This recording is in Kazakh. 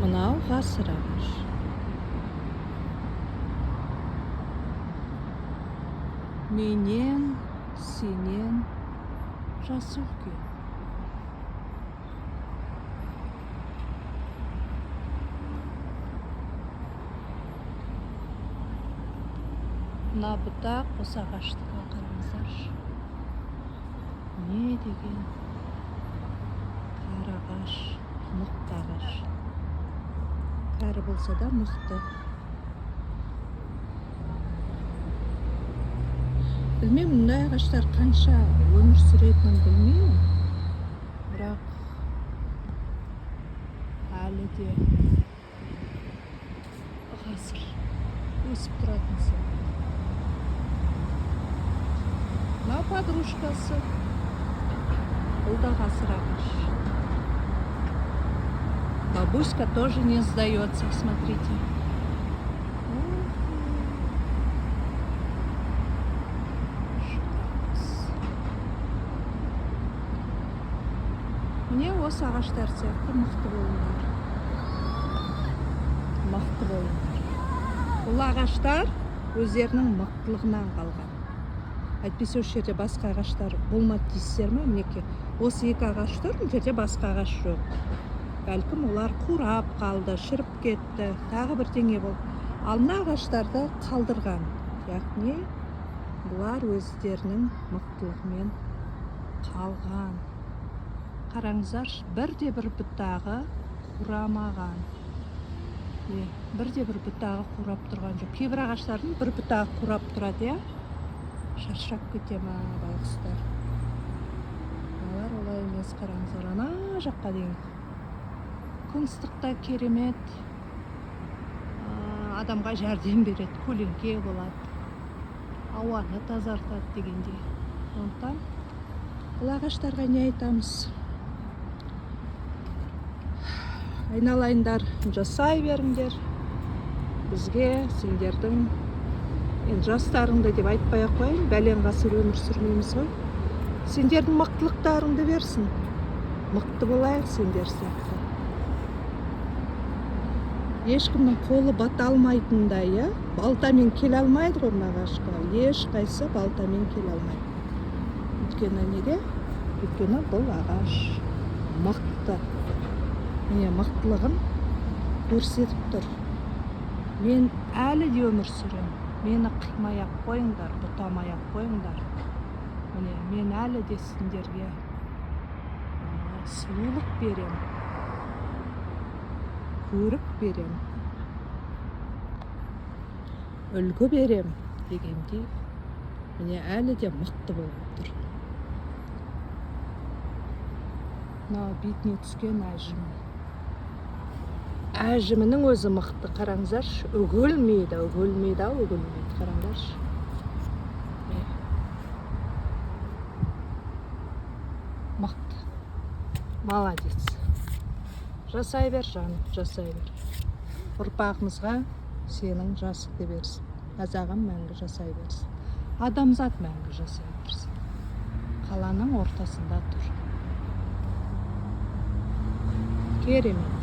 Мынау ғасыр ағаш. Менен, сенен жасы үлкен. Мына бұтақ осы ағаштыға қараңыздаршы. Не деген кәрі ағаш, мықты ағаш. Кәрі болса да мықты. Білмеймін, мұндай ағаштар қанша өмір сүретінін білмеймін. Бірақ әлі де ғасыр өсіп тұратын сияқты. Мына подружкасы. Бұл да ғасыр ағаш. Бабуська тоже не сдается, смотрите. Міне осы ағаштар сияқты мықты болыңдар. Мықты болыңдар. Бұл ағаштар өздерінің мықтылығынан қалған. Әйтпесе осы жерде басқа ағаштар болмады дейсіздер ме? Мінекей, осы екі ағаш тұр, бұл жерде басқа ағаш жоқ. Бәлкім олар қурап қалды, шіріп кетті, тағы бірдеңе болды. Ал мына ағаштарды қалдырған. Яғни бұлар өздерінің мықтылығымен қалған. Қараңыздар, бірде-бір бұтағы құрамаған. Бірде-бір бұтағы қурап тұрған жоқ. Кейбір ағаштардың бір бұтағы қурап тұрады, шаршап кете ма байғұстар. Олар олай емес, қараңыздар, ана жаққа дейін. Күн ыстықта керемет, адамға жәрдем береді, көлеңке болады, ауаны тазартады дегендей. Сондықтан бұл ағаштарға не айтамыз? Айналайындар, жасай беріңдер. Бізге сендердің жастарыңды деп айтпай ақ қояйын, бәлен ғасыр өмір сүрмейміз ғой. Сендердің мықтылықтарыңды берсін. Мықты болайық сендер сияқты. Ешкімнің қолы бата алмайтындай, балтамен келе алмайды ғой мына ағашқа. Ешқайсы балтамен келе алмайды. Өйткені неге? Өйткені бұл ағаш мықты. Міне мықтылығын көрсетіп тұр. Мен әлі де өмір сүрем. Мені қимай ақ қойыңдар, бұтамай ақ қойыңдар. Міне мен әлі де сендерге сұлулық берем. Көрік берем, үлгі берем дегендей, міне әлі де мықты болып тұр. Мына бетіне түскен әжім. Әжімінің өзі мықты, қараңыздаршы, үгілмейді, қараңыздаршы. Мықты, молодец. Жасай бер, жаным, жасай бер. Ұрпағымызға сенің жасықты берсін. Қазағым мәңгі жасай берсін. Адамзат мәңгі жасай берсін. Қаланың ортасында тұр. Керемет.